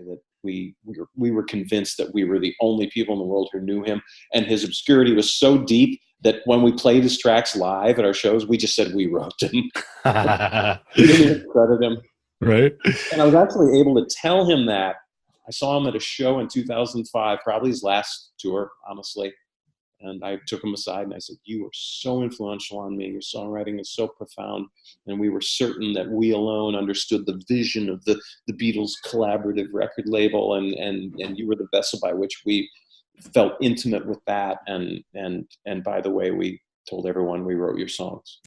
that we were convinced that we were the only people in the world who knew him, and his obscurity was so deep that when we played his tracks live at our shows, we just said we wrote them. We didn't even credit him. Right. And I was actually able to tell him that. I saw him at a show in 2005, probably his last tour, honestly. And I took him aside and I said, "You were so influential on me. Your songwriting is so profound." And we were certain that we alone understood the vision of the Beatles collaborative record label. And you were the vessel by which we felt intimate with that. And by the way, we told everyone we wrote your songs.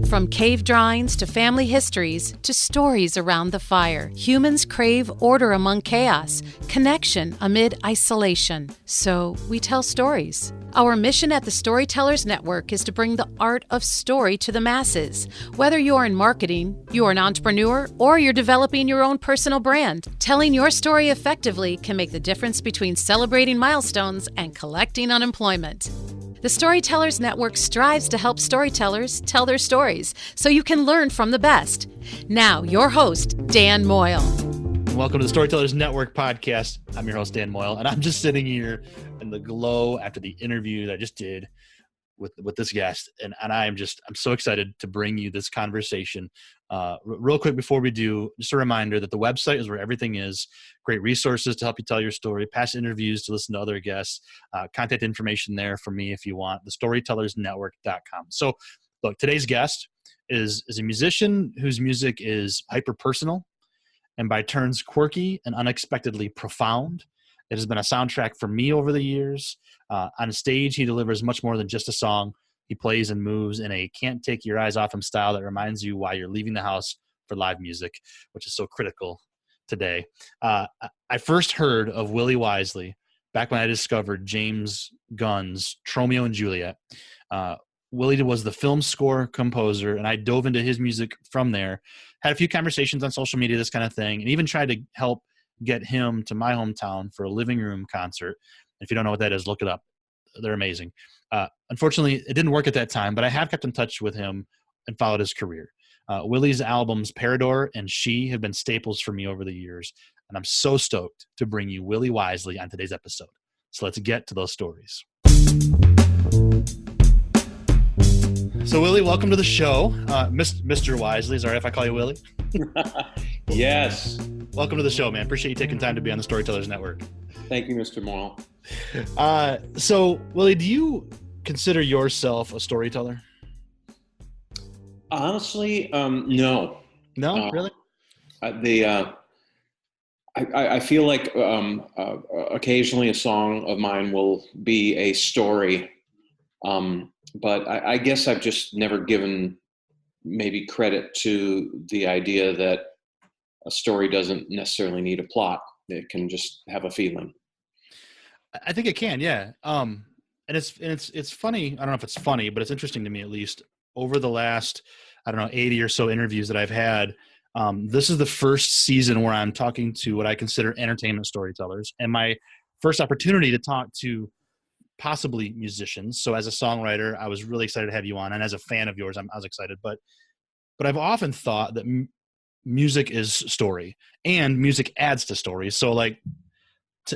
From cave drawings to family histories to stories around the fire, humans crave order among chaos, connection amid isolation. So we tell stories. Our mission at the Storytellers Network is to bring the art of story to the masses. Whether you're in marketing, you're an entrepreneur, or you're developing your own personal brand, telling your story effectively can make the difference between celebrating milestones and collecting unemployment. The Storytellers Network strives to help storytellers tell their stories so you can learn from the best. Now, your host, Dan Moyle. Welcome to the Storytellers Network podcast. I'm your host, Dan Moyle, and I'm just sitting here in the glow after the interview that I just did with this guest, and I'm so excited to bring you this conversation. Real quick before we do, just a reminder that the website is where everything is. Great resources to help you tell your story, past interviews to listen to other guests, contact information there for me if you want, thestorytellersnetwork.com. So look, today's guest is a musician whose music is hyper-personal and by turns quirky and unexpectedly profound. It has been a soundtrack for me over the years. On stage, he delivers much more than just a song. He plays and moves in a can't take your eyes off him style that reminds you why you're leaving the house for live music, which is so critical today. I first heard of Willie Wisely back when I discovered James Gunn's Tromeo and Juliet. Willie was the film score composer, and I dove into his music from there. Had a few conversations on social media, this kind of thing, and even tried to help get him to my hometown for a living room concert. If you don't know what that is, look it up. They're amazing. Unfortunately, it didn't work at that time, but I have kept in touch with him and followed his career. Willie's albums Parador and She have been staples for me over the years, and I'm so stoked to bring you Willie Wisely on today's episode. So let's get to those stories. So Willie, welcome to the show. Mr. Wisely, is it all right if I call you Willie? Yes. Welcome to the show, man. Appreciate you taking time to be on the Storytellers Network. Thank you, Mr. Moyle. So, Willie, do you consider yourself a storyteller? Honestly, no. No, really? I feel like occasionally a song of mine will be a story, but I guess I've just never given maybe credit to the idea that a story doesn't necessarily need a plot. It can just have a feeling. I think it can, yeah. And it's funny. I don't know if it's funny, but it's interesting to me at least. Over the last, 80 or so interviews that I've had, this is the first season where I'm talking to what I consider entertainment storytellers, and my first opportunity to talk to possibly musicians. So as a songwriter, I was really excited to have you on, and as a fan of yours, I was excited. But I've often thought that music is story, and music adds to stories. So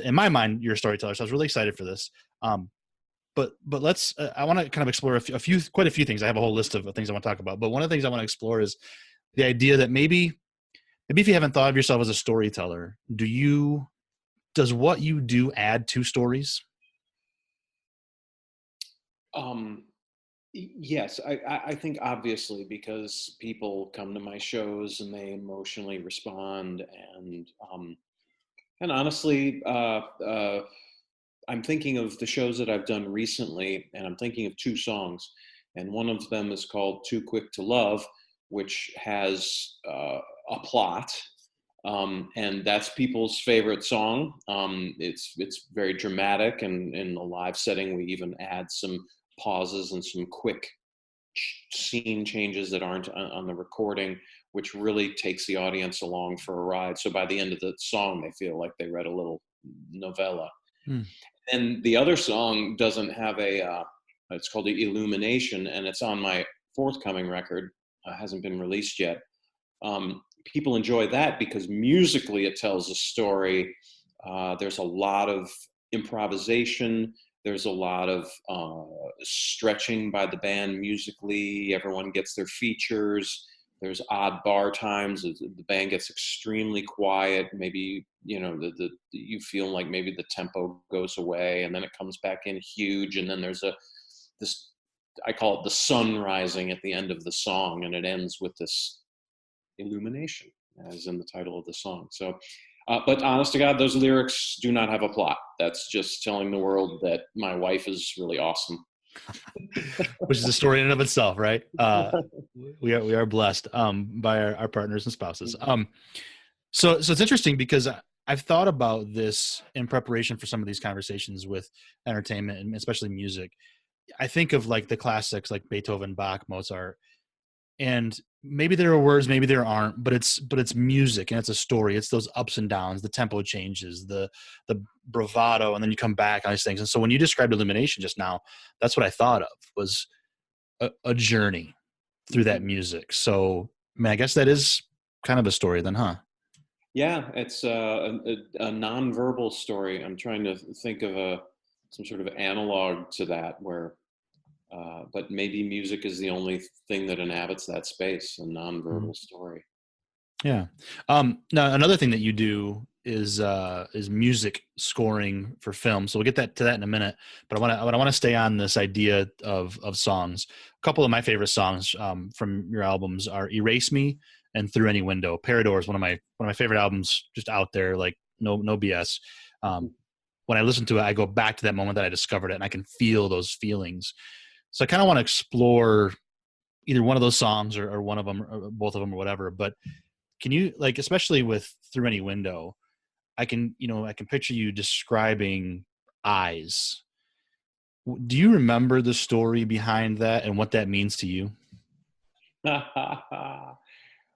in my mind, you're a storyteller. So I was really excited for this. But let's, I want to kind of explore quite a few things. I have a whole list of things I want to talk about, but one of the things I want to explore is the idea that maybe if you haven't thought of yourself as a storyteller, does what you do add to stories? Yes, I think obviously, because people come to my shows and they emotionally respond, and honestly, I'm thinking of the shows that I've done recently, and I'm thinking of two songs, and one of them is called "Too Quick to Love," which has a plot, and that's people's favorite song. It's very dramatic, and in the live setting, we even add some pauses and some quick scene changes that aren't on the recording, which really takes the audience along for a ride. So by the end of the song, they feel like they read a little novella. And the other song doesn't have it's called the Illumination, and it's on my forthcoming record. Hasn't been released yet. people enjoy that because musically it tells a story. There's a lot of improvisation. There's a lot of stretching by the band musically. Everyone gets their features. There's odd bar times. The band gets extremely quiet. Maybe, you know, you feel like maybe the tempo goes away and then it comes back in huge. And then there's this, I call it the sun rising at the end of the song, and it ends with this illumination, as in the title of the song. So, but honest to God, those lyrics do not have a plot. That's just telling the world that my wife is really awesome. Which is a story in and of itself, right? We are blessed by our partners and spouses. So it's interesting because I've thought about this in preparation for some of these conversations with entertainment and especially music. I think of like the classics like Beethoven, Bach, Mozart, and maybe there are words, maybe there aren't, but it's music and it's a story. It's those ups and downs, the tempo changes, the bravado, and then you come back on these things. And so when you described Illumination just now, that's what I thought of was a journey through that music. So, I mean, I guess that is kind of a story then, huh? Yeah, it's a nonverbal story. I'm trying to think of some sort of analog to that where, but maybe music is the only thing that inhabits that space, a nonverbal story. Yeah. Now another thing that you do is music scoring for film. So we'll get to that in a minute. But I want to stay on this idea of songs. A couple of my favorite songs from your albums are "Erase Me" and "Through Any Window." Parador is one of my favorite albums just out there. Like no BS. When I listen to it, I go back to that moment that I discovered it, and I can feel those feelings. So I kind of want to explore either one of those songs or one of them or both of them or whatever. But can you, like, especially with "Through Any Window," I can picture you describing eyes. Do you remember the story behind that and what that means to you?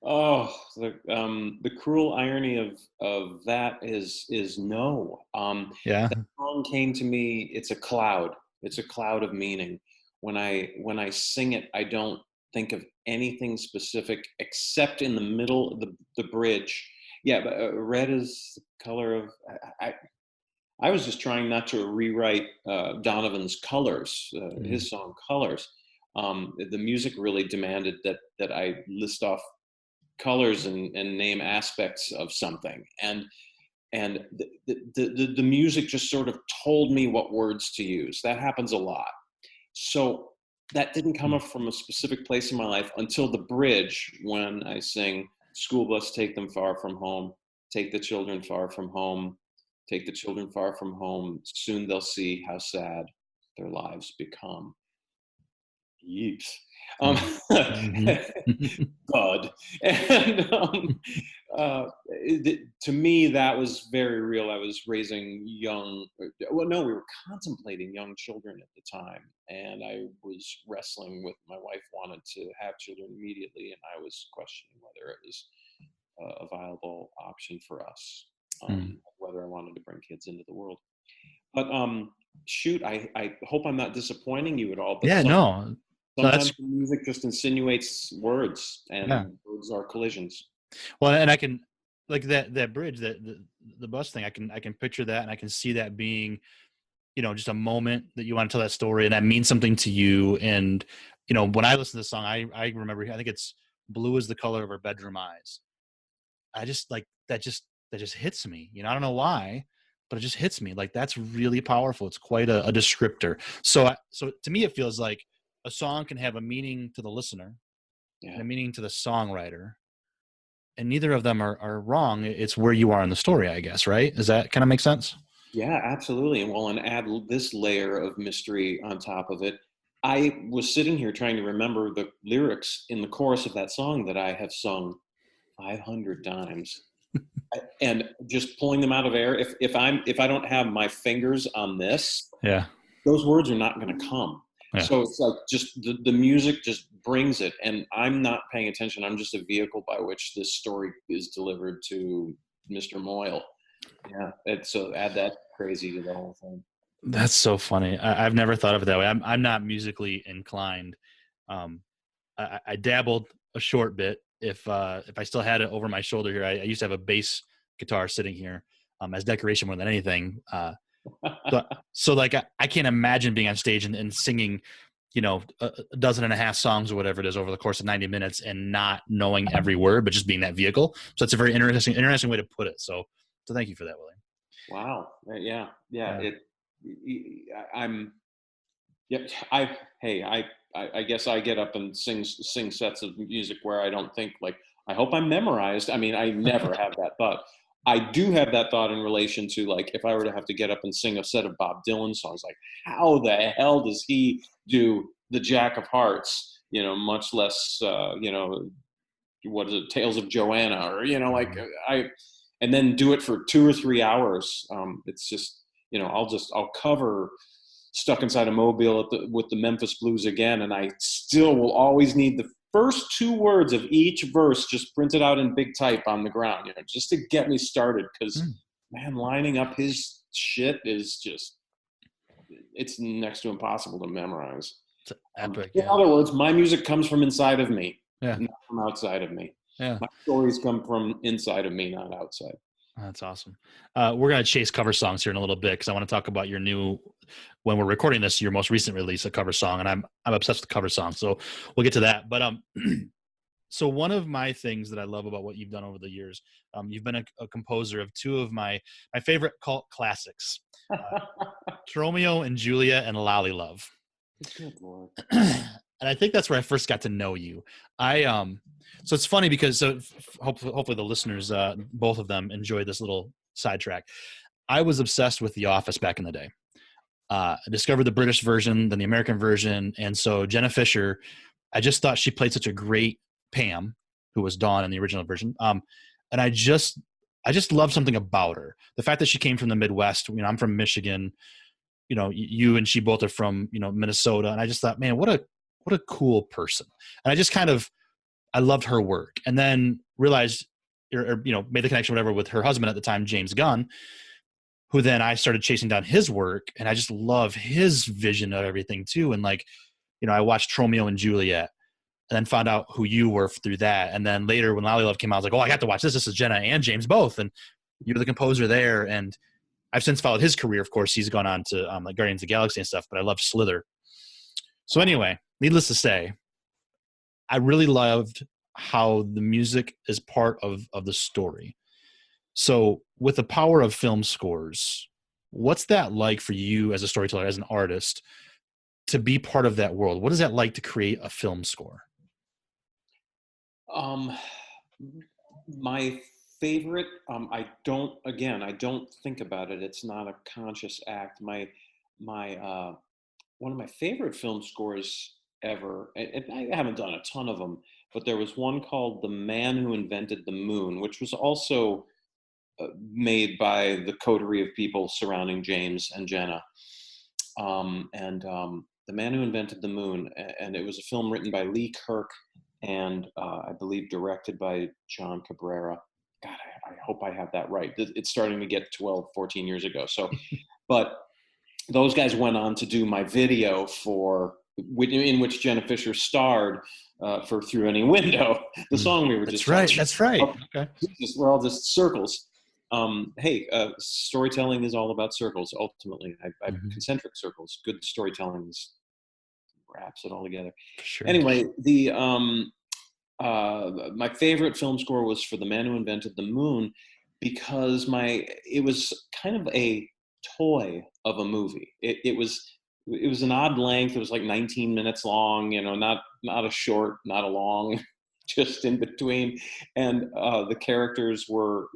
Oh, the cruel irony of that is no. Yeah. That song came to me. It's a cloud. It's a cloud of meaning. When I sing it, I don't think of anything specific except in the middle of the bridge. Yeah, but red is the color of. I was just trying not to rewrite Donovan's Colors, his song Colors. The music really demanded that I list off colors and name aspects of something, and the music just sort of told me what words to use. That happens a lot. So that didn't come up from a specific place in my life until the bridge, when I sing, "School bus, take them far from home, take the children far from home, take the children far from home, soon they'll see how sad their lives become." Yeeps. God. And to me, that was very real. I was raising we were contemplating young children at the time. And I was wrestling with, my wife wanted to have children immediately, and I was questioning whether it was a viable option for us, whether I wanted to bring kids into the world. But shoot, I hope I'm not disappointing you at all. But Yeah, no. Sometimes the music just insinuates words, and words are collisions. Well, and I can, like that bridge, the bus thing, I can picture that, and I can see that being, just a moment that you want to tell that story, and that means something to you. And when I listen to this song, I remember, I think it's "Blue is the color of our bedroom eyes." I just like that just hits me. I don't know why, but it just hits me. Like, that's really powerful. It's quite a descriptor. So to me, it feels like a song can have a meaning to the listener and a meaning to the songwriter, and neither of them are wrong. It's where you are in the story, I guess, right? Does that kind of make sense? Yeah, absolutely. And add this layer of mystery on top of it. I was sitting here trying to remember the lyrics in the chorus of that song that I have sung 500 times. And just pulling them out of air. If I don't have my fingers on this, those words are not going to come. Yeah. So it's like just the music just brings it, and I'm not paying attention. I'm just a vehicle by which this story is delivered to Mr. Moyle. Yeah, so add that crazy to the whole thing. That's so funny. I've never thought of it that way. I'm not musically inclined. I dabbled a short bit if I still had it over my shoulder here, I used to have a bass guitar sitting here as decoration more than anything. So like I can't imagine being on stage and singing, a dozen and a half songs or whatever it is over the course of 90 minutes and not knowing every word, but just being that vehicle. So it's a very interesting way to put it. So thank you for that, Willie. Wow. Yeah. I'm. Yeah. I guess I get up and sing sets of music where I don't think like, I hope I'm memorized. I mean, I never have that thought. I do have that thought in relation to like, if I were to have to get up and sing a set of Bob Dylan songs, like how the hell does he do the Jack of Hearts, much less, what is it, Tales of Joanna, or, and then do it for 2 or 3 hours. It's just, I'll cover Stuck Inside a Mobile with the Memphis Blues again, and I still will always need the first 2 words of each verse just printed out in big type on the ground, just to get me started. Because man, lining up his shit is just, it's next to impossible to memorize. It's epic. In other words, my music comes from inside of me, not from outside of me. Yeah. My stories come from inside of me, not outside. That's awesome. We're going to chase cover songs here in a little bit because I want to talk about your new, when we're recording this, your most recent release, a cover song, and I'm obsessed with cover songs. So we'll get to that. But so one of my things that I love about what you've done over the years, you've been a composer of 2 of my favorite cult classics, Tromeo and Juliet and Lolly Love. Good Lord. And I think that's where I first got to know you. So it's funny because hopefully the listeners, both of them, enjoy this little sidetrack. I was obsessed with The Office back in the day. I discovered the British version, then the American version, and so Jenna Fisher, I just thought she played such a great Pam, who was Dawn in the original version. And I just love something about her. The fact that she came from the Midwest. I'm from Michigan. You and she both are from Minnesota, and I just thought, man, what a cool person. And I just I loved her work, and then realized, or made the connection, whatever, with her husband at the time, James Gunn, who then I started chasing down his work, and I just love his vision of everything too. And I watched Tromeo and Juliet, and then found out who you were through that. And then later when Lolly Love came out, I was like, oh, I got to watch this. This is Jenna and James both, and you're the composer there. And I've since followed his career. Of course, he's gone on to like Guardians of the Galaxy and stuff, but I love Slither. So anyway, needless to say, I really loved how the music is part of the story. So with the power of film scores, what's that like for you as a storyteller, as an artist, to be part of that world? What is that like to create a film score? My favorite, I don't think about it. It's not a conscious act. My one of my favorite film scores ever, and I haven't done a ton of them, but there was one called The Man Who Invented the Moon, which was also made by the coterie of people surrounding James and Jenna. The Man Who Invented the Moon, and it was a film written by Lee Kirk and I believe directed by John Cabrera. God, I hope I have that right. It's starting to get 12, 14 years ago. So, but those guys went on to do my video in which Jenna Fisher starred for Through Any Window, the song we were just talking. That's right. Okay. We're all just circles. Storytelling is all about circles, ultimately. Concentric circles. Good storytelling wraps it all together. Sure. Anyway, my favorite film score was for The Man Who Invented the Moon, because it was kind of a toy of a movie. It was an odd length. It was like 19 minutes long, not a short, not a long, just in between. And the characters were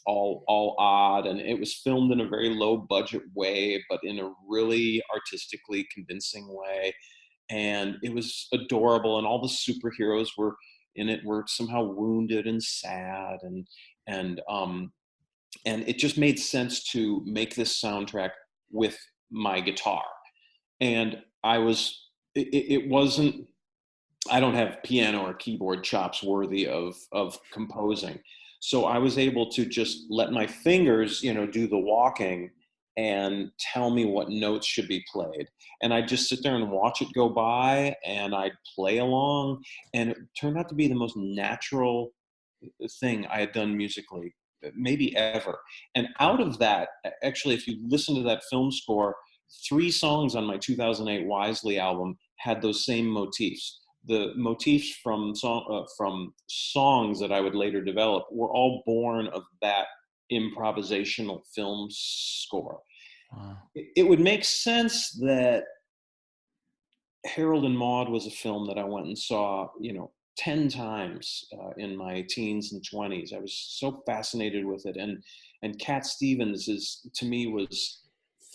all odd, and it was filmed in a very low budget way, but in a really artistically convincing way. And it was adorable, and all the superheroes were in it were somehow wounded and sad, and it just made sense to make this soundtrack with my guitar. And it wasn't, I don't have piano or keyboard chops worthy of composing. So I was able to just let my fingers, do the walking and tell me what notes should be played. And I'd just sit there and watch it go by, and I'd play along, and it turned out to be the most natural thing I had done musically, maybe ever. And out of that, actually, if you listen to that film score, 3 songs on my 2008 Wisely album had those same motifs. The motifs from songs that I would later develop were all born of that improvisational film score. Wow. It would make sense that Harold and Maude was a film that I went and saw, 10 times in my teens and 20s. I was so fascinated with it. And Cat Stevens to me was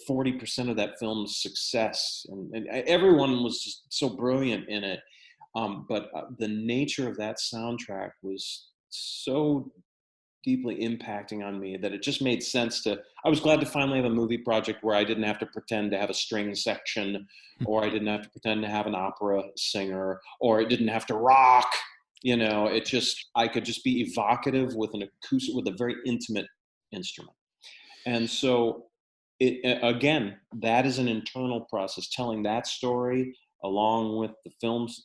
40% of that film's success. And everyone was just so brilliant in it. But the nature of that soundtrack was so deeply impacting on me that it just made sense I was glad to finally have a movie project where I didn't have to pretend to have a string section, or I didn't have to pretend to have an opera singer, or it didn't have to rock, I could just be evocative with an acoustic, with a very intimate instrument. And so again, that is an internal process, telling that story along with the films,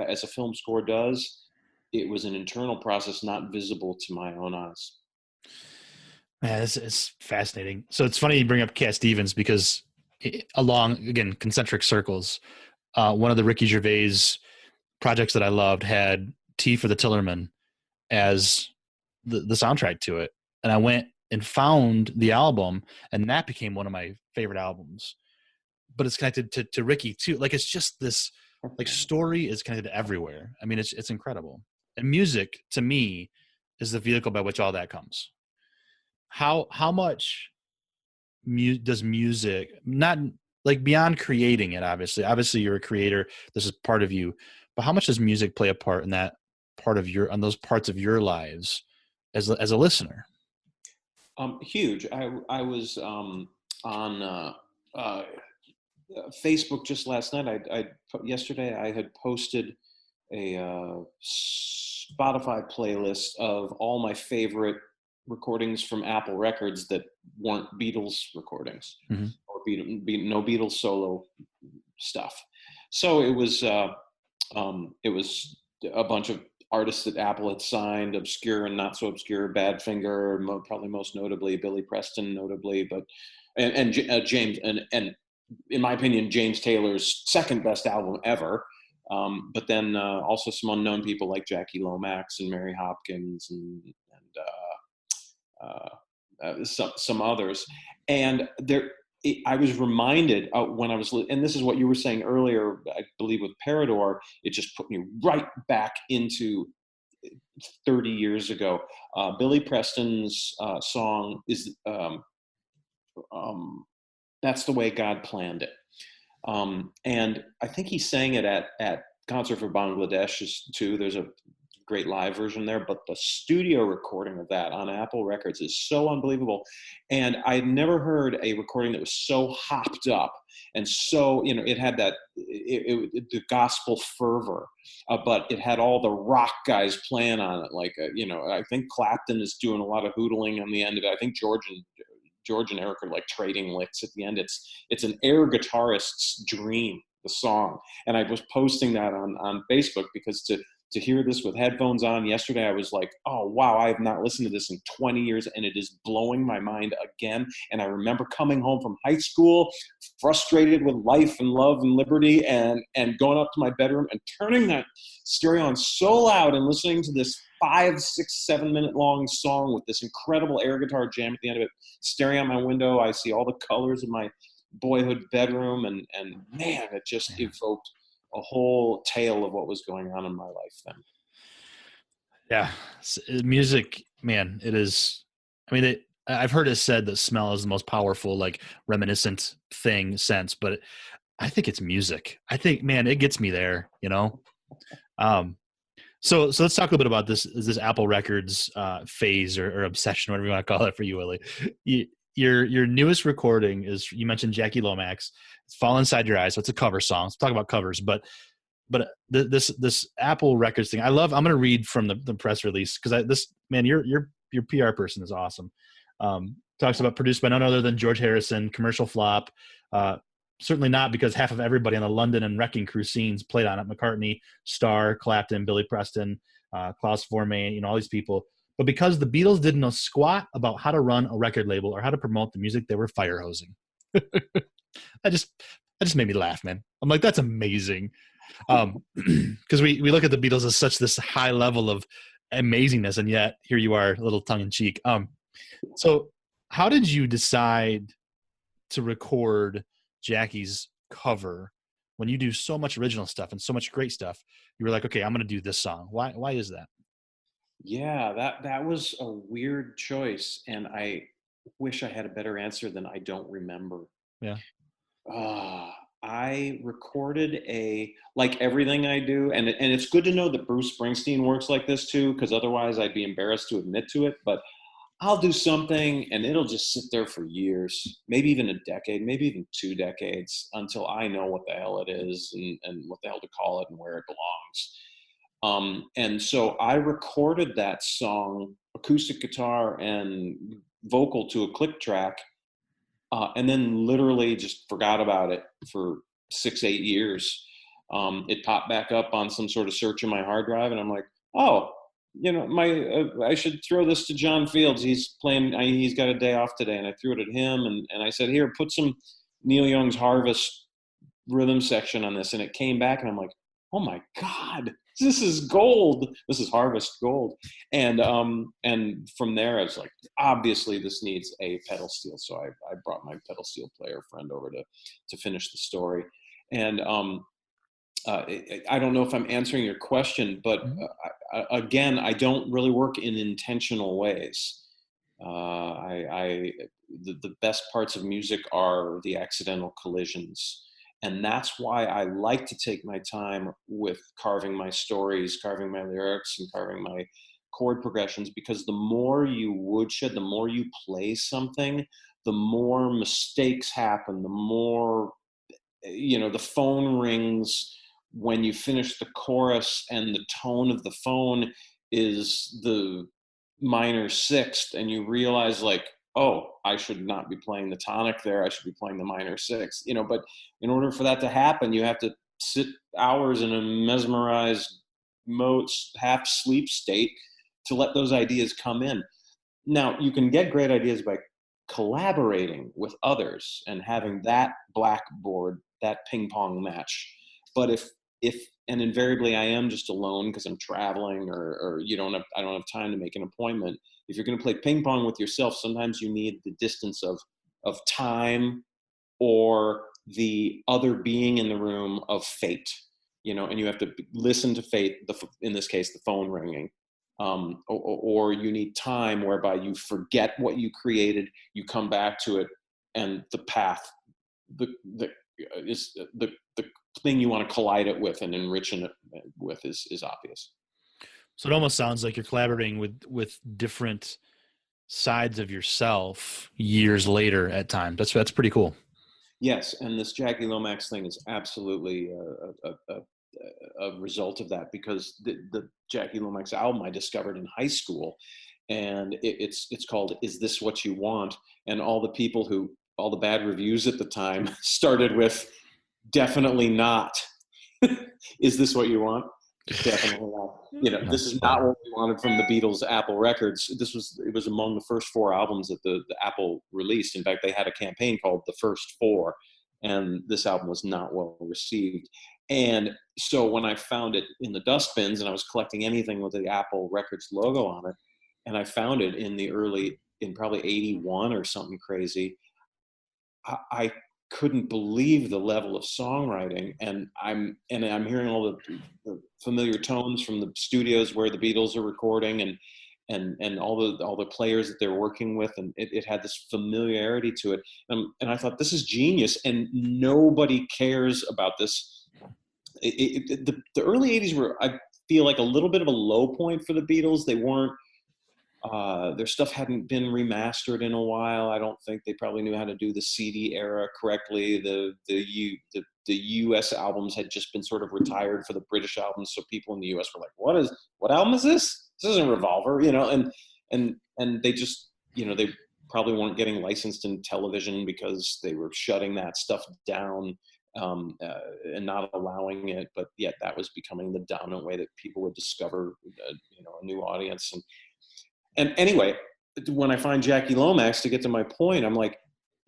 as a film score does. It was an internal process, not visible to my own eyes. Man, it's fascinating. So it's funny you bring up Cat Stevens, because along, again, concentric circles, one of the Ricky Gervais projects that I loved had Tea for the Tillerman as the soundtrack to it. And I went and found the album, and that became one of my favorite albums. But it's connected to Ricky too. Like, it's just this, like, story is connected everywhere. I mean, it's incredible. And music, to me, is the vehicle by which all that comes. How much does music, not like beyond creating it, obviously you're a creator, this is part of you, but how much does music play a part in that part of on those parts of your lives as a listener? Huge. I was on Facebook just last night. Yesterday I had posted a Spotify playlist of all my favorite recordings from Apple Records that weren't Beatles recordings, mm-hmm. or no Beatles solo stuff. So it was a bunch of artists that Apple had signed, obscure and not so obscure, Badfinger, probably most notably, Billy Preston notably, but and James, and in my opinion, James Taylor's second best album ever. But then also some unknown people like Jackie Lomax and Mary Hopkins and some others. And I was reminded when I was, and this is what you were saying earlier, I believe with Parador, it just put me right back into 30 years ago. Billy Preston's song is That's the Way God Planned It. And I think he sang it at Concert for Bangladesh too. There's a great live version there, but the studio recording of that on Apple Records is so unbelievable. And I'd never heard a recording that was so hopped up and so, it had that, the gospel fervor, but it had all the rock guys playing on it. Like, I think Clapton is doing a lot of hootling on the end of it. I think George and Eric are like trading licks at the end. It's an air guitarist's dream, the song. And I was posting that on Facebook because to hear this with headphones on yesterday, I was like, oh, wow, I have not listened to this in 20 years, and it is blowing my mind again. And I remember coming home from high school, frustrated with life and love and liberty, and going up to my bedroom and turning that stereo on so loud and listening to this 5, 6, 7 minute long song with this incredible air guitar jam at the end of it. Staring out my window, I see all the colors of my boyhood bedroom, and man, it just evoked a whole tale of what was going on in my life then. Yeah. Music, man, it is. I mean, I've heard it said that smell is the most powerful, like, reminiscent sense, but I think it's music. I think, man, it gets me there, So let's talk a little bit about this Apple Records phase or obsession, whatever you want to call it for you, Willie. Your newest recording is, you mentioned Jackie Lomax, it's Fall Inside Your Eyes. So it's a cover song. Let's talk about covers, but this Apple Records thing, I'm going to read from the press release, because your PR person is awesome. Talks about produced by none other than George Harrison, commercial flop. Certainly not because half of everybody on the London and Wrecking Crew scenes played on it. McCartney, Starr, Clapton, Billy Preston, Klaus Vormann, all these people. But because the Beatles didn't know squat about how to run a record label or how to promote the music they were fire hosing. That just made me laugh, man. I'm like, that's amazing. Because we look at the Beatles as such this high level of amazingness, and yet here you are, a little tongue in cheek. So how did you decide to record Jackie's cover when you do so much original stuff and so much great stuff? You were like, okay, I'm going to do this song. Why is that? Yeah, that was a weird choice, and I wish I had a better answer than I don't remember. Yeah. I recorded like everything I do, and it's good to know that Bruce Springsteen works like this too, because otherwise I'd be embarrassed to admit to it, but I'll do something and it'll just sit there for years, maybe even a decade, maybe even 2 decades, until I know what the hell it is and what the hell to call it and where it belongs. And so I recorded that song, acoustic guitar and vocal to a click track, and then literally just forgot about it for 6-8 years. It popped back up on some sort of search in my hard drive, and I'm like, oh, I should throw this to John Fields. He's got a day off today, and I threw it at him, and I said, here, put some Neil Young's Harvest rhythm section on this, and it came back, and I'm like, oh my God, this is gold. This is Harvest gold. And from there I was like, obviously this needs a pedal steel. So I brought my pedal steel player friend over to finish the story. And I don't know if I'm answering your question, but again, I don't really work in intentional ways. The best parts of music are the accidental collisions. And that's why I like to take my time with carving my stories, carving my lyrics, and carving my chord progressions, because the more you woodshed, the more you play something, the more mistakes happen, the more, the phone rings when you finish the chorus and the tone of the phone is the minor sixth, and you realize like, oh, I should not be playing the tonic there. I should be playing the minor sixth, but in order for that to happen, you have to sit hours in a mesmerized half sleep state to let those ideas come in. Now, you can get great ideas by collaborating with others and having that blackboard, that ping pong match. But if and invariably I am just alone because I'm traveling or I don't have time to make an appointment. If you're going to play ping pong with yourself, sometimes you need the distance of time or the other being in the room of fate, and you have to listen to fate, in this case, the phone ringing. Or you need time whereby you forget what you created, you come back to it, and the path, the thing you want to collide it with and enrich it with is obvious. So it almost sounds like you're collaborating with different sides of yourself years later at times. That's pretty cool. Yes, and this Jackie Lomax thing is absolutely a result of that, because the Jackie Lomax album I discovered in high school, and it's called "Is This What You Want?" And all the bad reviews at the time started with "Definitely not." Is this what you want? Definitely not. This is not what we wanted from the Beatles' Apple Records. It was among the first 4 albums that the Apple released. In fact, they had a campaign called The First 4, and this album was not well received. And so when I found it in the dustbins, and I was collecting anything with the Apple Records logo on it, and I found it in probably 81 or something crazy, I couldn't believe the level of songwriting, and I'm hearing all the familiar tones from the studios where the Beatles are recording, and all the players that they're working with, and it had this familiarity to it, and I thought, this is genius, and nobody cares about this. The early 80s were, I feel like, a little bit of a low point for the Beatles. They weren't. Their stuff hadn't been remastered in a while. I don't think they probably knew how to do the CD era correctly. The US albums had just been sort of retired for the British albums, so people in the US were like, what album is this? This isn't Revolver, and they just, probably weren't getting licensed in television because they were shutting that stuff down and not allowing it. But yet that was becoming the dominant way that people would discover, a new audience. And anyway, when I find Jackie Lomax, to get to my point, I'm like,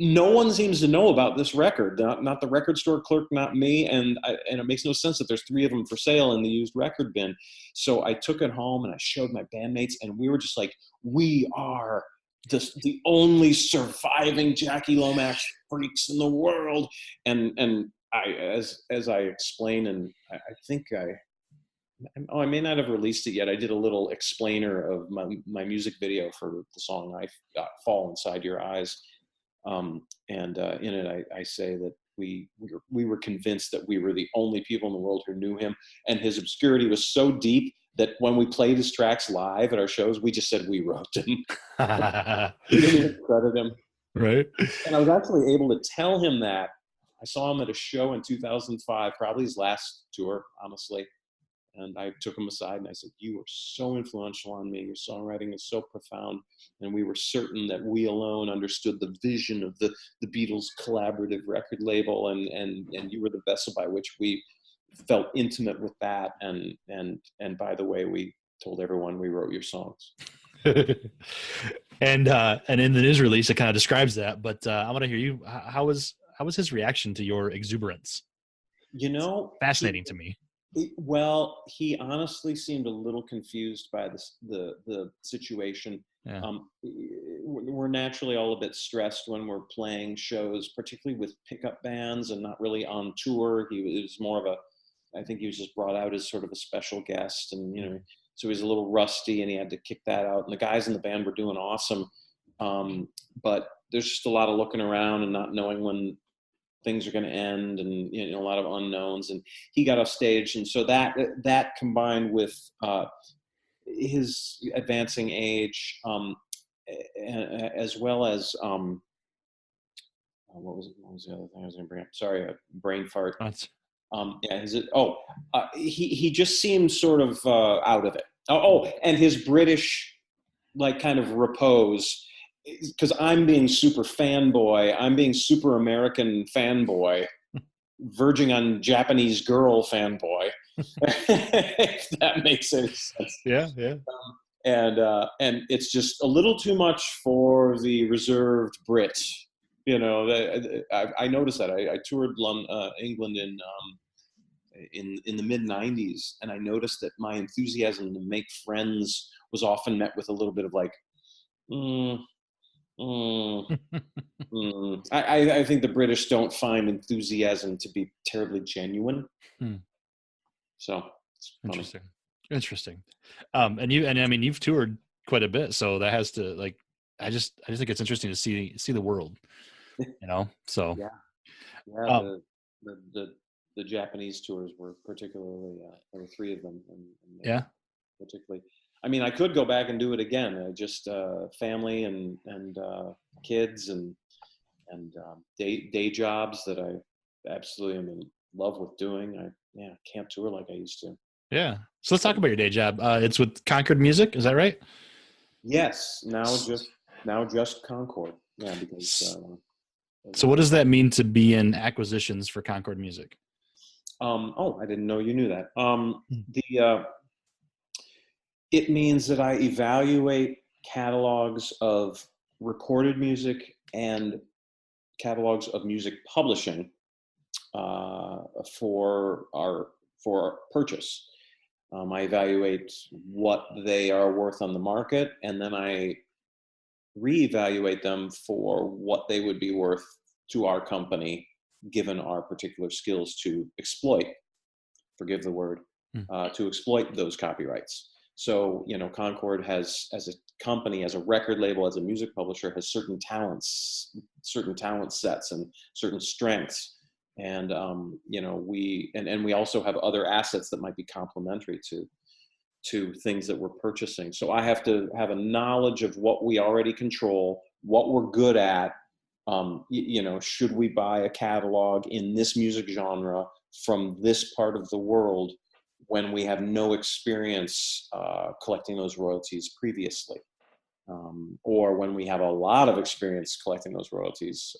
no one seems to know about this record. Not the record store clerk, not me, and it makes no sense that there's 3 of them for sale in the used record bin. So I took it home and I showed my bandmates, and we were just like, we are the only surviving Jackie Lomax freaks in the world. And I, as I explained, and I think I may not have released it yet. I did a little explainer of my music video for the song "I Fall Inside Your Eyes." And in it, I say that we were convinced that we were the only people in the world who knew him, and his obscurity was so deep that when we played his tracks live at our shows, we just said we wrote him. We didn't even credit him. Right. And I was actually able to tell him that. I saw him at a show in 2005, probably his last tour, honestly. And I took him aside and I said, you were so influential on me. Your songwriting is so profound. And we were certain that we alone understood the vision of the Beatles collaborative record label. And you were the vessel by which we felt intimate with that. And by the way, we told everyone we wrote your songs. And in the news release, it kind of describes that. But I want to hear you. How was his reaction to your exuberance? Fascinating to me. Well, he honestly seemed a little confused by the situation. Yeah. We're naturally all a bit stressed when we're playing shows, particularly with pickup bands and not really on tour. He was more of I think he was just brought out as sort of a special guest, and so he was a little rusty, and he had to kick that out. And the guys in the band were doing awesome, but there's just a lot of looking around and not knowing when things are going to end, and a lot of unknowns. And he got off stage, and so that combined with his advancing age, as well as what was the other thing I was going to bring up? Sorry, a brain fart. He just seemed sort of out of it. And his British kind of repose. Because I'm being super fanboy, I'm being super American fanboy, verging on Japanese girl fanboy, if that makes any sense. Yeah. And it's just a little too much for the reserved Brit. I noticed that. I toured England in the mid '90s, and I noticed that my enthusiasm to make friends was often met with a little bit of like, I think the British don't find enthusiasm to be terribly genuine. So it's funny. Interesting. And you've toured quite a bit, so that has to I just think it's interesting to see the world. So yeah. The Japanese tours were particularly there were 3 of them, and particularly. I mean, I could go back and do it again. I just family and kids and day jobs that I absolutely am in love with doing. I can't tour like I used to. Yeah. So let's talk about your day job. It's with Concord Music, is that right? Yes. Now just Concord. Yeah. Because. So what does that mean to be in acquisitions for Concord Music? I didn't know you knew that. It means that I evaluate catalogs of recorded music and catalogs of music publishing for our purchase. I evaluate what they are worth on the market, and then I reevaluate them for what they would be worth to our company, given our particular skills to exploit, forgive the word, to exploit those copyrights. So, Concord has, as a company, as a record label, as a music publisher, has certain talent sets and certain strengths. And, we also have other assets that might be complementary to things that we're purchasing. So I have to have a knowledge of what we already control, what we're good at. Should we buy a catalog in this music genre from this part of the world when we have no experience collecting those royalties previously? or when we have a lot of experience collecting those royalties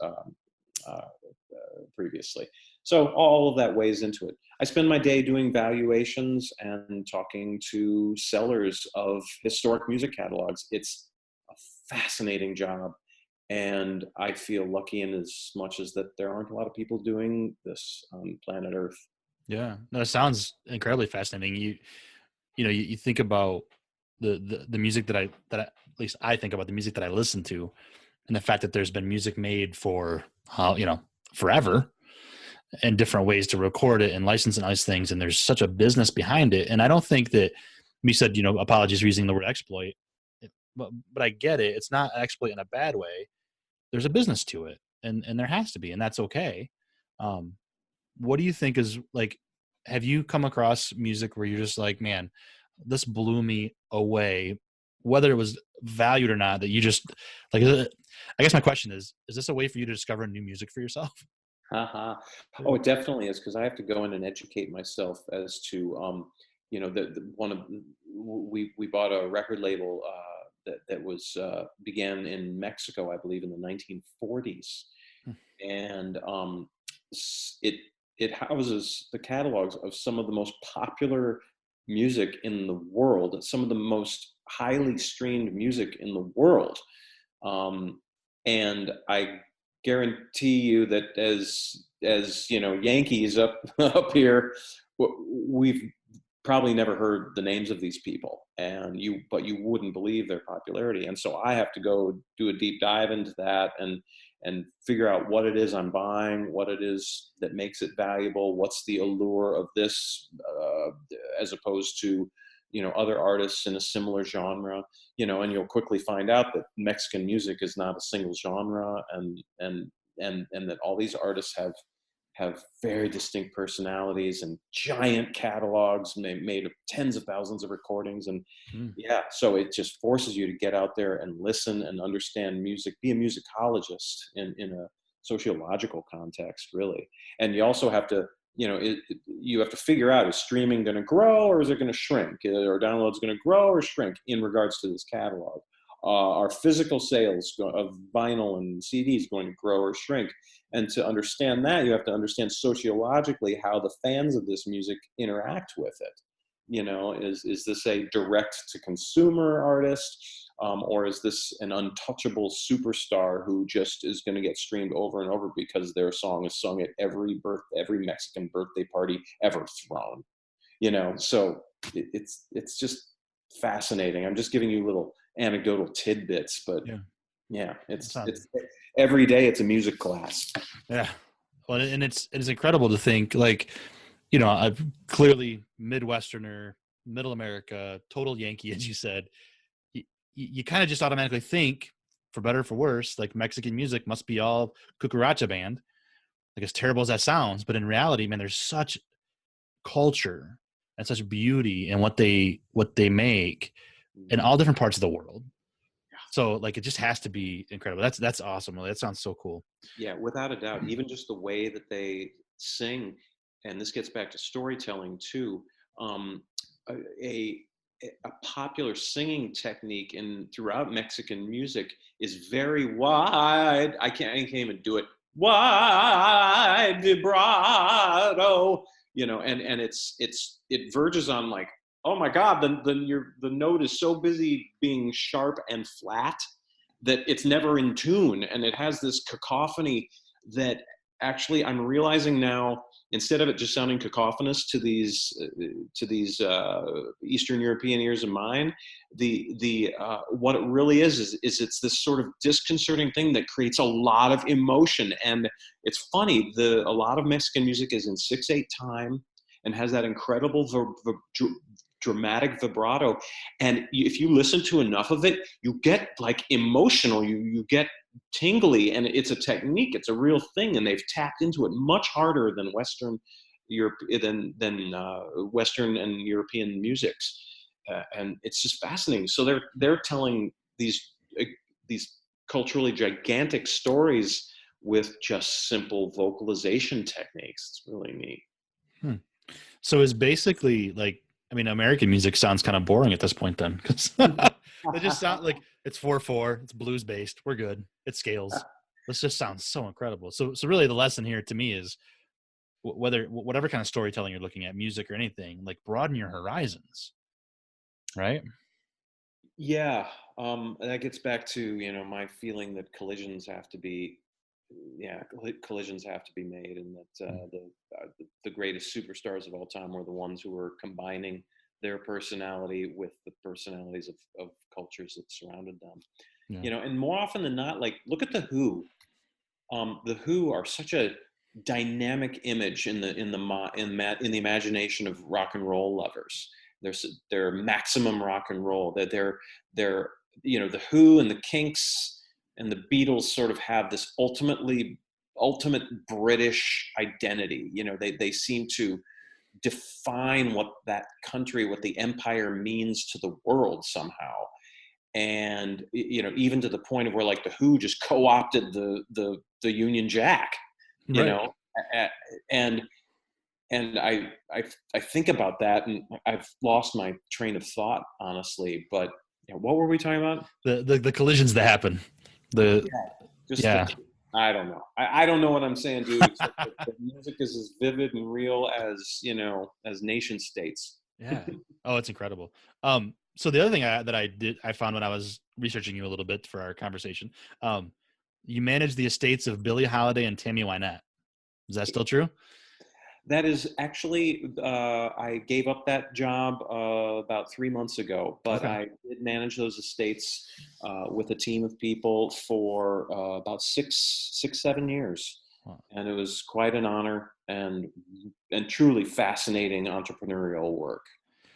previously. So all of that weighs into it. I spend my day doing valuations and talking to sellers of historic music catalogs. It's a fascinating job. And I feel lucky in as much as that there aren't a lot of people doing this on planet Earth. Yeah, no, it sounds incredibly fascinating. You think about the music that at least I think about the music that I listen to, and the fact that there's been music made for forever, and different ways to record it and license and all these things, and there's such a business behind it. And I don't think that you said, apologies for using the word exploit, but I get it. It's not an exploit in a bad way. There's a business to it, and there has to be, and that's okay. What do you think is like? Have you come across music where you're just like, man, this blew me away, whether it was valued or not? That you just like. I guess my question is this a way for you to discover new music for yourself? Uh-huh. Oh, it definitely is, because I have to go in and educate myself as to, we bought a record label that was began in Mexico, I believe, in the 1940s, and it houses the catalogs of some of the most popular music in the world, some of the most highly streamed music in the world, and I guarantee you that as Yankees up here, we've probably never heard the names of these people, but you wouldn't believe their popularity. And so I have to go do a deep dive into that and figure out what it is I'm buying, what it is that makes it valuable, what's the allure of this, as opposed to other artists in a similar genre, and you'll quickly find out that Mexican music is not a single genre, and that all these artists have very distinct personalities and giant catalogs made of tens of thousands of recordings. And so it just forces you to get out there and listen and understand music, be a musicologist in a sociological context, really. And you also have to, you have to figure out, is streaming going to grow or is it going to shrink? Or downloads going to grow or shrink in regards to this catalog? Are physical sales of vinyl and CDs going to grow or shrink? And to understand that, you have to understand sociologically how the fans of this music interact with it. Is this a direct-to-consumer artist? Or is this an untouchable superstar who just is going to get streamed over and over because their song is sung at every Mexican birthday party ever thrown? So it's just fascinating. I'm just giving you little anecdotal tidbits, but it's every day it's a music class. Yeah, well, and it's incredible to think, like, I've clearly Midwesterner, Middle America, total Yankee, as you said. You kind of just automatically think, for better or for worse, like Mexican music must be all cucaracha band, like as terrible as that sounds. But in reality, man, there's such culture and such beauty in what they make in all different parts of the world. So like, it just has to be incredible. That's awesome. That sounds so cool. Yeah, without a doubt. Even just the way that they sing, and this gets back to storytelling too. A popular singing technique throughout Mexican music is very wide. I can't even do it. Wide vibrato, and it verges on like, oh my God, the note is so busy being sharp and flat that it's never in tune, and it has this cacophony that actually I'm realizing now, instead of it just sounding cacophonous to these Eastern European ears of mine, what it really is it's this sort of disconcerting thing that creates a lot of emotion. And it's funny, a lot of Mexican music is in 6/8 time and has that incredible dramatic vibrato. And if you listen to enough of it, you get like emotional, you get tingly, and it's a technique, it's a real thing, and they've tapped into it much harder than Western Western and European musics, and it's just fascinating. So they're telling these culturally gigantic stories with just simple vocalization techniques. It's really neat. So it's basically like, I mean, American music sounds kind of boring at this point then, because They just sound like it's 4/4. It's blues based. We're good. It scales. This just sounds so incredible. So really, the lesson here to me is whatever kind of storytelling you're looking at, music or anything, like broaden your horizons, right? Yeah, that gets back to, my feeling that collisions have to be made, and that the greatest superstars of all time were the ones who were combining their personality with the personalities of cultures that surrounded them. Yeah. And more often than not, like, look at the Who. The Who are such a dynamic image in the imagination of rock and roll lovers. They're maximum rock and roll. That they're the Who and the Kinks and the Beatles sort of have this ultimate British identity. They seem to define what that country, what the empire means to the world somehow. And even to the point of where, like, the Who just co-opted the Union Jack, you Right. know, and I think about that, and I've lost my train of thought, honestly. But what were we talking about? The collisions that happen. I don't know. I don't know what I'm saying, dude. Except that the music is as vivid and real as as nation states. Yeah. Oh, it's incredible. So the other thing I found when I was researching you a little bit for our conversation, you manage the estates of Billie Holiday and Tammy Wynette. Is that still true? That is actually, I gave up that job about 3 months ago, but Okay. I did manage those estates with a team of people for about 7 years. Wow. And it was quite an honor and truly fascinating entrepreneurial work.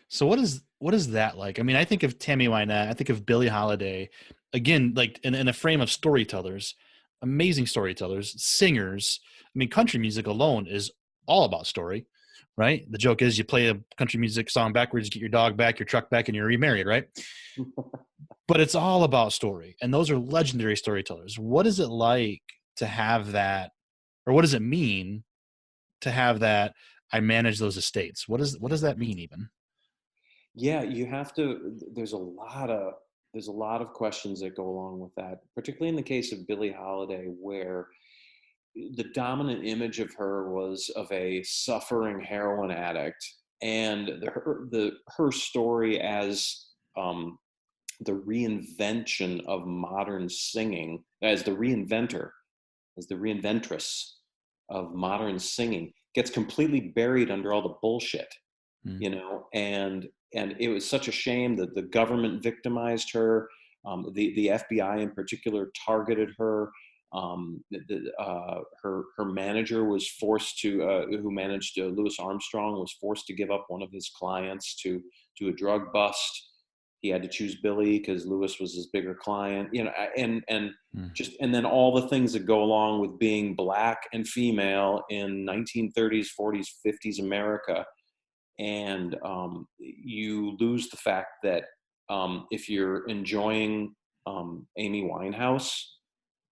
So what is that like? I mean, I think of Tammy Wynette, I think of Billie Holiday, again, like in a frame of storytellers, amazing storytellers, singers. I mean, country music alone is all about story, right? The joke is you play a country music song backwards, get your dog back, your truck back, and you're remarried, right? But it's all about story. And those are legendary storytellers. What is it like to have that, or what does it mean to have that? I manage those estates. What does that mean even? Yeah, you have to. There's a lot of questions that go along with that, particularly in the case of Billie Holiday, where the dominant image of her was of a suffering heroin addict, and her story as the reinvention of modern singing, as the reinventress of modern singing, gets completely buried under all the bullshit. And it was such a shame that the government victimized her. The FBI in particular targeted her. Her manager was forced to, who managed Louis Armstrong, was forced to give up one of his clients to a drug bust. He had to choose Billy because Louis was his bigger client, and then all the things that go along with being black and female in 1930s, 40s, 50s America. And you lose the fact that if you're enjoying Amy Winehouse,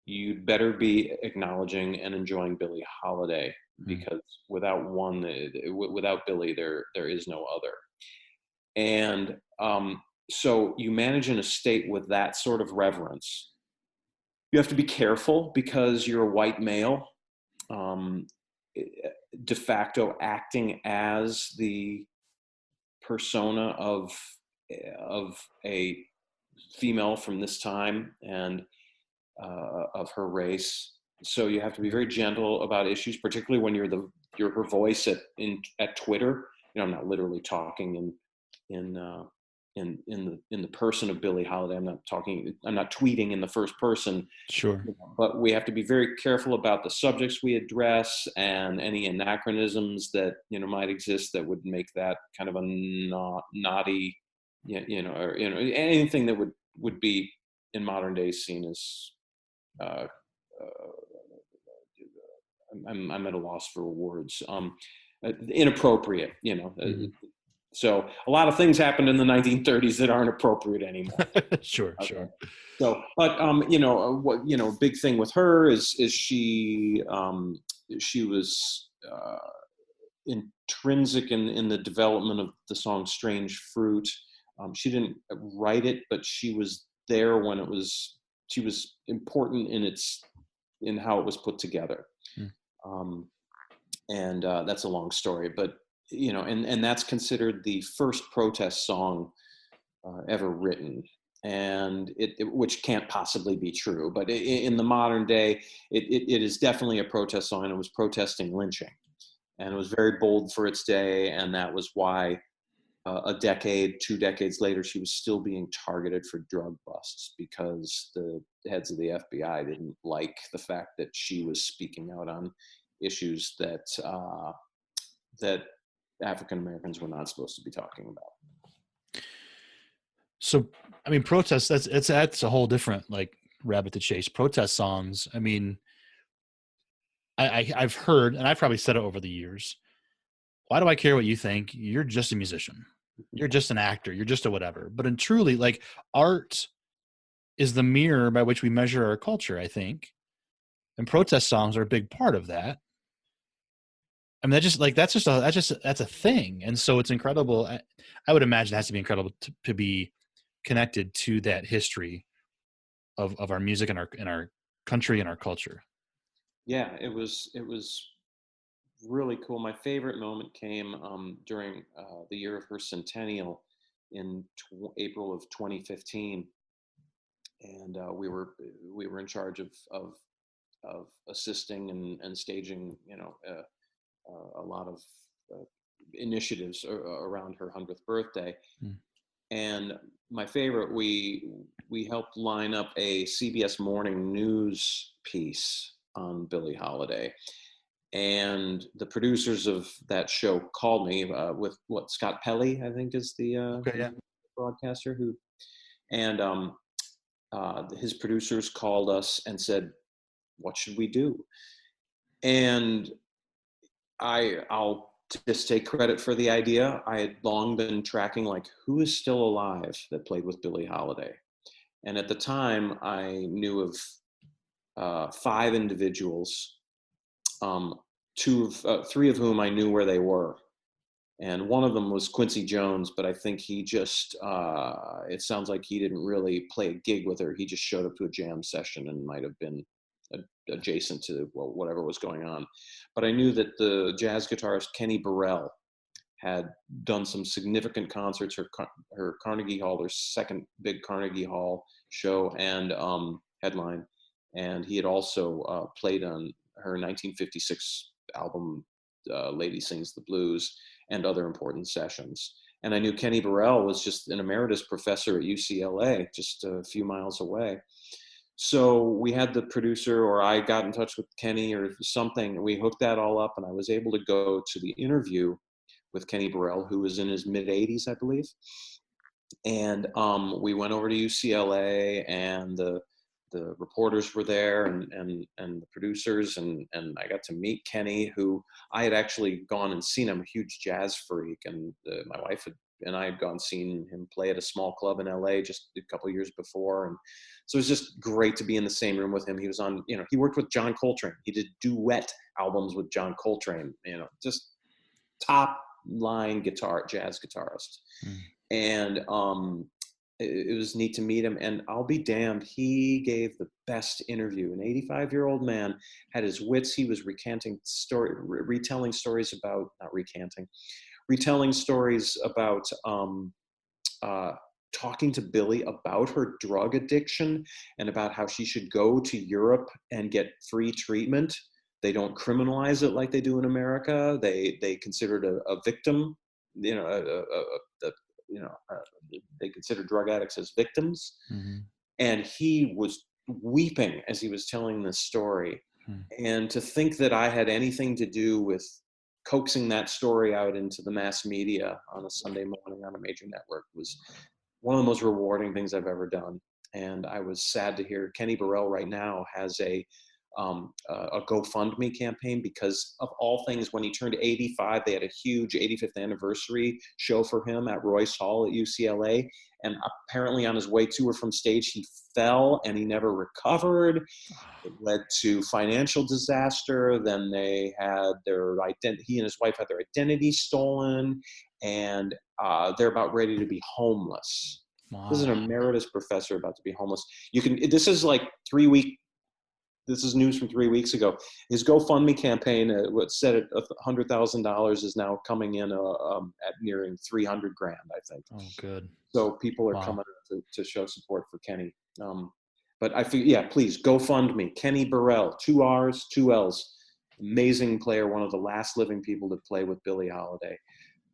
you'd better be acknowledging and enjoying Billie Holiday, because without Billie, there is no other. And so you manage an estate with that sort of reverence. You have to be careful because you're a white male, de facto acting as the persona of a female from this time and of her race. So you have to be very gentle about issues, particularly when you're her voice at Twitter. I'm not literally talking in the person of Billie Holiday. I'm not tweeting in the first person. Sure. But we have to be very careful about the subjects we address and any anachronisms that might exist that would make that kind of a naughty, or anything that would be in modern days seen as I'm at a loss for words. Inappropriate, So a lot of things happened in the 1930s that aren't appropriate anymore. Sure. So, but what big thing with her is she was intrinsic in the development of the song "Strange Fruit." She didn't write it, but she was there when she was important in how it was put together. And that's a long story, but and that's considered the first protest song ever written, and which can't possibly be true, but in the modern day, it is definitely a protest song, and it was protesting lynching, and it was very bold for its day, and that was why a decade, 2 decades later, she was still being targeted for drug busts, because the heads of the FBI didn't like the fact that she was speaking out on issues that African Americans were not supposed to be talking about. So, I mean, protests, that's a whole different like rabbit to chase. Protest songs. I mean, I've heard, and I've probably said it over the years, why do I care what you think? You're just a musician. You're just an actor. You're just a whatever. But in truly, like, art is the mirror by which we measure our culture, I think. And protest songs are a big part of that. I mean, that's a thing. And so it's incredible. I would imagine it has to be incredible to be connected to that history of our music and our country and our culture. Yeah, it was really cool. My favorite moment came during the year of her centennial in April of 2015, and we were in charge of assisting and staging, a lot of initiatives around her 100th birthday. And my favorite, we helped line up a CBS Morning News piece on Billie Holiday. And the producers of that show called me with Scott Pelley, I think is the broadcaster and his producers called us and said, what should we do? And I'll just take credit for the idea. I had long been tracking, like, who is still alive that played with Billie Holiday? And at the time, I knew of 5 individuals, 3 of whom I knew where they were. And one of them was Quincy Jones, but I think he just, it sounds like he didn't really play a gig with her. He just showed up to a jam session and might have been adjacent to whatever was going on. But I knew that the jazz guitarist Kenny Burrell had done some significant concerts, her Carnegie Hall, their second big Carnegie Hall show, and headline. And he had also played on her 1956 album, Lady Sings the Blues, and other important sessions. And I knew Kenny Burrell was just an emeritus professor at UCLA, just a few miles away. So we had the producer, or I got in touch with Kenny or something. We hooked that all up, and I was able to go to the interview with Kenny Burrell, who was in his mid-80s, I believe. And we went over to UCLA, and the reporters were there, and the producers, and I got to meet Kenny, who I had actually gone and seen. I'm a huge jazz freak, and my wife and I had gone and seen him play at a small club in LA just a couple of years before. And so it was just great to be in the same room with him. He was on, he worked with John Coltrane. He did duet albums with John Coltrane, just top line jazz guitarist. And it was neat to meet him, and I'll be damned, he gave the best interview. An 85-year-old man had his wits. He was retelling stories about talking to Billie about her drug addiction and about how she should go to Europe and get free treatment. They don't criminalize it like they do in America. They consider it a victim, they consider drug addicts as victims. And he was weeping as he was telling this story. And to think that I had anything to do with coaxing that story out into the mass media on a Sunday morning on a major network was one of the most rewarding things I've ever done. And I was sad to hear Kenny Burrell right now has a GoFundMe campaign, because of all things, when he turned 85, they had a huge 85th anniversary show for him at Royce Hall at UCLA. And apparently on his way to or from stage, he fell and he never recovered. It led to financial disaster. Then they had he and his wife had their identity stolen. and they're about ready to be homeless. Wow. This is an emeritus professor about to be homeless. This is like this is news from 3 weeks ago. His GoFundMe campaign, what's set at $100,000, is now coming in at nearing $300,000, I think. Oh, good. So people are coming to show support for Kenny. But I feel, please GoFundMe. Kenny Burrell, 2 R's, 2 L's. Amazing player, one of the last living people to play with Billie Holiday.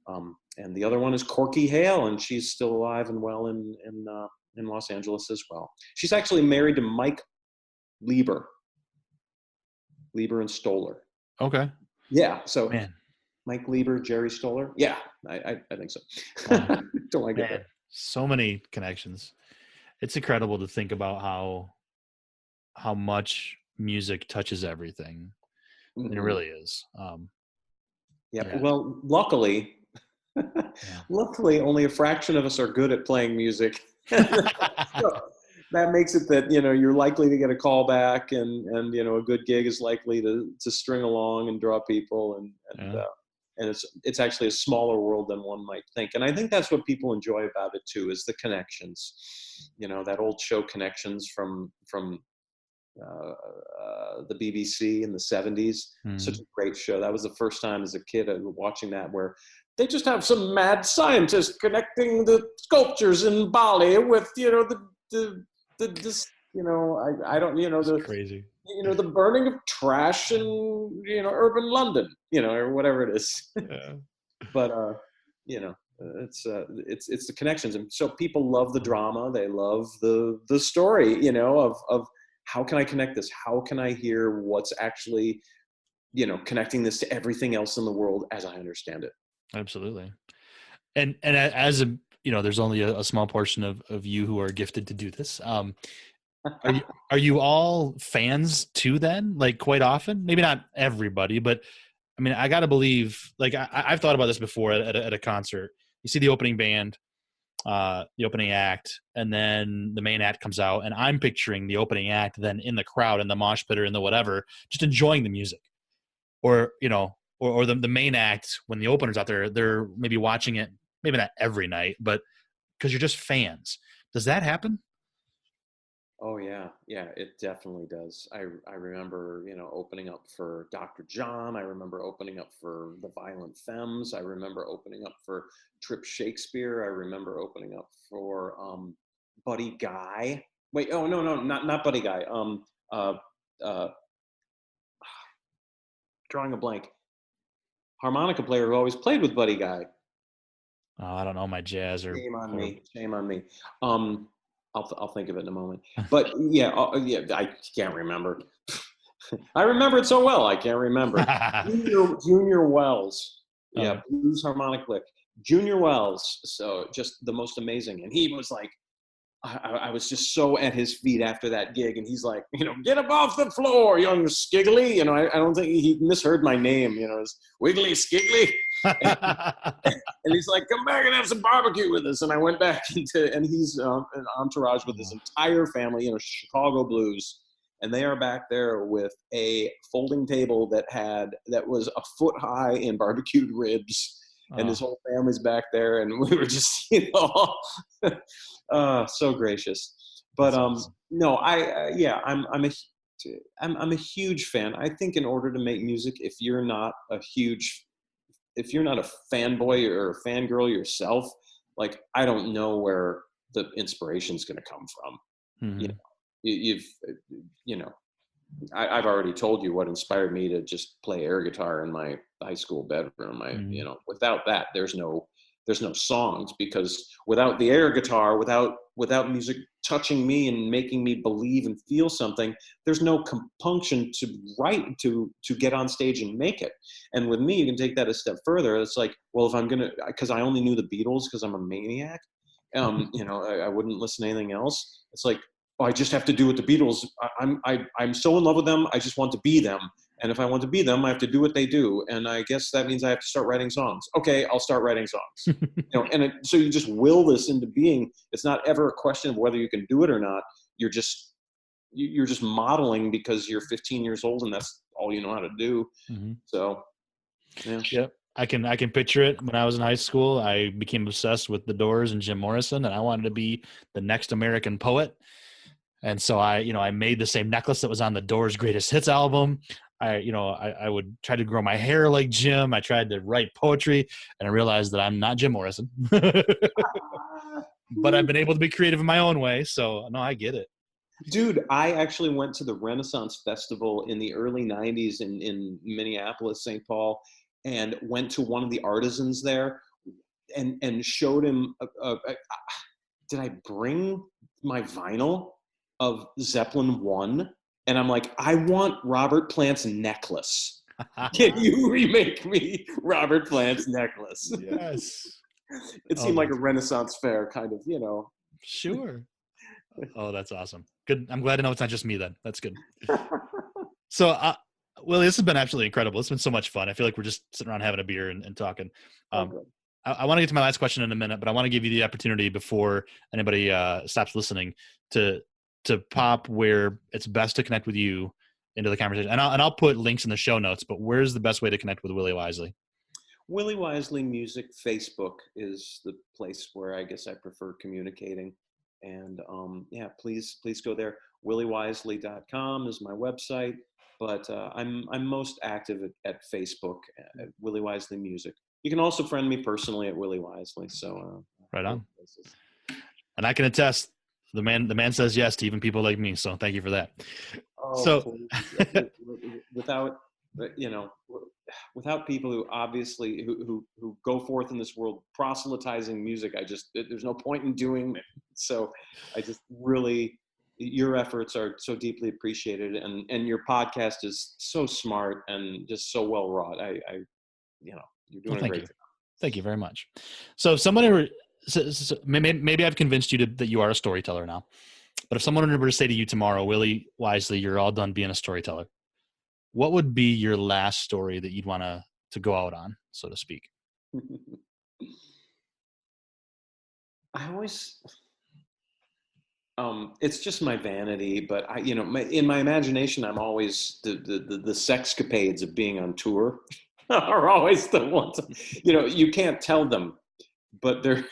And the other one is Quirky Hale, and she's still alive and well in Los Angeles as well. She's actually married to Mike Lieber and Stoller. Okay. Yeah. So man, Mike Lieber, Jerry Stoller. Yeah, I think so. Wow. Don't I get that? So many connections. It's incredible to think about how much music touches everything. Mm-hmm. It really is. Yeah. Well, luckily, only a fraction of us are good at playing music. So that makes it that, you're likely to get a call back, and a good gig is likely to string along and draw people, and it's actually a smaller world than one might think. And I think that's what people enjoy about it too, is the connections. That old show Connections from the BBC in the 70s. Such a great show. That was the first time as a kid watching that, where they just have some mad scientist connecting the sculptures in Bali with crazy. The burning of trash in urban London, or whatever it is. Yeah. But it's the connections, and so people love the drama. They love the story, of how can I connect this? How can I hear what's actually, connecting this to everything else in the world as I understand it? Absolutely. And as there's only a small portion of you who are gifted to do this. Are you all fans too then? Like, quite often? Maybe not everybody, but I mean, I got to believe, like, I've thought about this before at a concert. You see the opening band, the opening act, and then the main act comes out, and I'm picturing the opening act then in the crowd, in the mosh pit or in the whatever, just enjoying the music. Or, or the main act, when the opener's out there, they're maybe watching it, maybe not every night, but because you're just fans. Does that happen? Oh yeah, it definitely does. I remember, opening up for Dr. John. I remember opening up for the Violent Femmes. I remember opening up for Trip Shakespeare. I remember opening up for Buddy Guy. Wait, oh no, not Buddy Guy. Drawing a blank. Harmonica player who always played with Buddy Guy. Oh, I don't know my jazz or. Shame on me. I'll think of it in a moment. But I can't remember. I remember it so well, I can't remember. Junior Wells. Yeah, blues harmonic lick. Junior Wells. So just the most amazing. And he was like, I was just so at his feet after that gig, and he's like, get up off the floor, young Skiggly. I don't think he misheard my name. It's Wiggly Skiggly. And he's like, come back and have some barbecue with us. And I went back and he's an entourage with his entire family, Chicago blues. And they are back there with a folding table that was a foot high in barbecued ribs. And his whole family's back there. And we were just, so gracious. But awesome. No, I'm a huge fan. I think in order to make music, if you're not a fanboy or a fangirl yourself, like, I don't know where the inspiration's going to come from. Mm-hmm. I've already told you what inspired me to just play air guitar in my high school bedroom. Without that, there's no songs, because without the air guitar, without music touching me and making me believe and feel something, there's no compunction to write, to get on stage and make it. And with me, you can take that a step further. It's like, well, if I'm gonna, because I only knew the Beatles because I'm a maniac, I wouldn't listen to anything else. It's like, oh, I just have to do what the Beatles. I'm so in love with them. I just want to be them. And if I want to be them, I have to do what they do. And I guess that means I have to start writing songs. Okay, I'll start writing songs. So you just will this into being. It's not ever a question of whether you can do it or not. You're just modeling because you're 15 years old and that's all you know how to do. Mm-hmm. So, yeah. Yep. I can picture it. When I was in high school, I became obsessed with the Doors and Jim Morrison, and I wanted to be the next American poet. And so I made the same necklace that was on the Doors' Greatest Hits album. I would try to grow my hair like Jim. I tried to write poetry, and I realized that I'm not Jim Morrison. But I've been able to be creative in my own way. So no, I get it. Dude, I actually went to the Renaissance Festival in the early 90s in Minneapolis, St. Paul, and went to one of the artisans there and showed him, did I bring my vinyl of Zeppelin 1? And I'm like, I want Robert Plant's necklace. Can you remake me Robert Plant's necklace? Yes. It seemed like a Renaissance fair kind of, Sure. Oh, that's awesome. Good. I'm glad to know it's not just me then. That's good. So, Willie, this has been absolutely incredible. It's been so much fun. I feel like we're just sitting around having a beer and talking. I want to get to my last question in a minute, but I want to give you the opportunity before anybody stops listening to pop where it's best to connect with you into the conversation. And I'll put links in the show notes, but where's the best way to connect with Willie Wisely? Willie Wisely Music Facebook is the place where I guess I prefer communicating. And please go there. williewisely.com is my website, but I'm most active at Facebook at Willie Wisely Music. You can also friend me personally at Willie Wisely. So right on. And I can attest, the man says yes to even people like me. So thank you for that. Oh, so without people who obviously who go forth in this world proselytizing music, there's no point in doing it. So I just really, your efforts are so deeply appreciated, and your podcast is so smart and just so well wrought. You're doing a great job. Thank you very much. So if someone maybe I've convinced you that you are a storyteller now, but if someone were to say to you tomorrow, Willie Wisely, you're all done being a storyteller, what would be your last story that you'd want to go out on, so to speak? I always, it's just my vanity, but in my imagination, I'm always the sexcapades of being on tour are always the ones, you can't tell them, but they're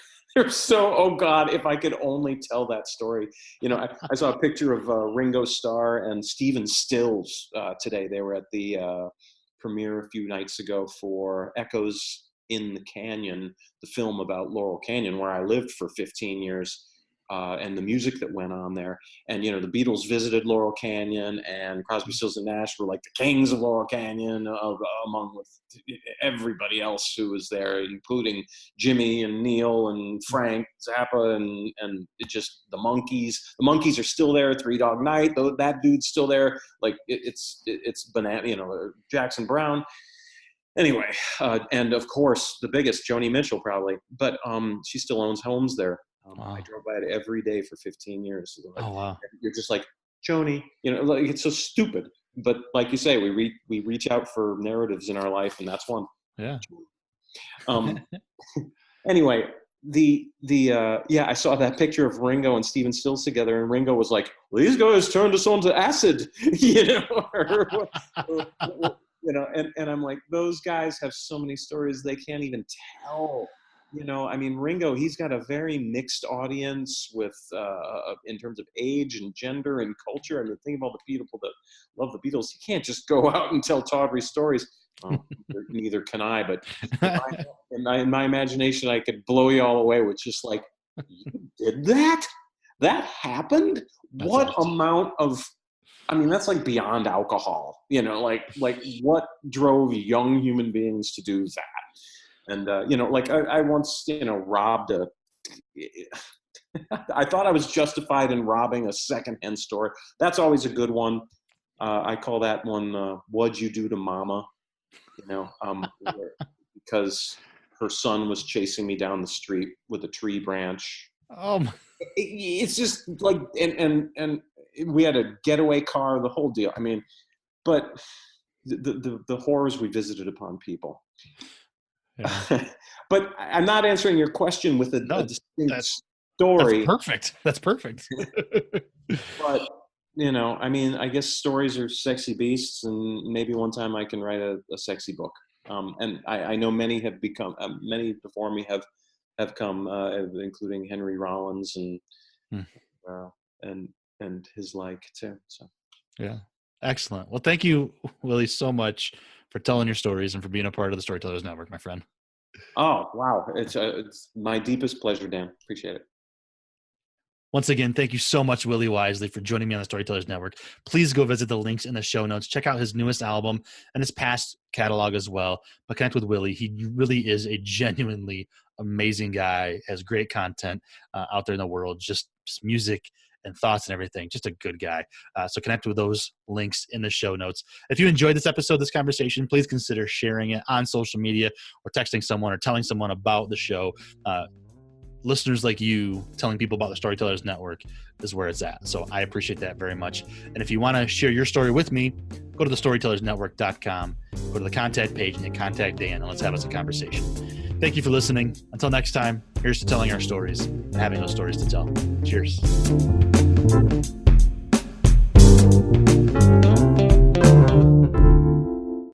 so, oh God, if I could only tell that story. I saw a picture of Ringo Starr and Stephen Stills today. They were at the premiere a few nights ago for Echoes in the Canyon, the film about Laurel Canyon, where I lived for 15 years, and the music that went on there. And, the Beatles visited Laurel Canyon, and Crosby, Stills and Nash were like the kings of Laurel Canyon, among with everybody else who was there, including Jimmy and Neil and Frank Zappa and the Monkees. The Monkees are still there. Three Dog Night, that dude's still there. Like it's banana, Jackson Brown. Anyway, and of course the biggest, Joni Mitchell probably, but she still owns homes there. Wow. I drove by it every day for 15 years. So oh wow! You're just like, Joni, it's so stupid. But like you say, we reach out for narratives in our life, and that's one. Yeah. Anyway, I saw that picture of Ringo and Stephen Stills together, and Ringo was like, well, these guys turned us on to acid, and I'm like, those guys have so many stories they can't even tell. Ringo, he's got a very mixed audience with, in terms of age and gender and culture. Think of all the people that love the Beatles. He can't just go out and tell tawdry stories. Neither can I, but in my imagination, I could blow you all away with just like, you did that? That happened? That's what awesome. Amount of, that's like beyond alcohol, like what drove young human beings to do that? And, I once, robbed I thought I was justified in robbing a secondhand store. That's always a good one. I call that one, What'd You Do to Mama? Because her son was chasing me down the street with a tree branch. It's just like, and we had a getaway car, the whole deal. But the horrors we visited upon people. Yeah. But I'm not answering your question with a distinct story. That's perfect. But, I guess stories are sexy beasts, and maybe one time I can write a sexy book. And I know many have become, many before me have come, including Henry Rollins and his like too. So yeah, excellent. Well, thank you, Willie, so much for telling your stories and for being a part of the Storytellers Network, my friend. Oh wow, it's my deepest pleasure, Dan. Appreciate it. Once again, thank you so much, Willie Wisely, for joining me on the Storytellers Network. Please go visit the links in the show notes. Check out his newest album and his past catalog as well. But connect with Willie. He really is a genuinely amazing guy, has great content out there in the world, just music and thoughts and everything. Just a good guy. So connect with those links in the show notes. If you enjoyed this episode, this conversation, please consider sharing it on social media or texting someone or telling someone about the show. Listeners like you telling people about the Storytellers Network is where it's at. So I appreciate that very much. And if you want to share your story with me, go to thestorytellersnetwork.com, go to the contact page and hit contact Dan, and let's have us a conversation. Thank you for listening. Until next time, here's to telling our stories and having those stories to tell. Cheers.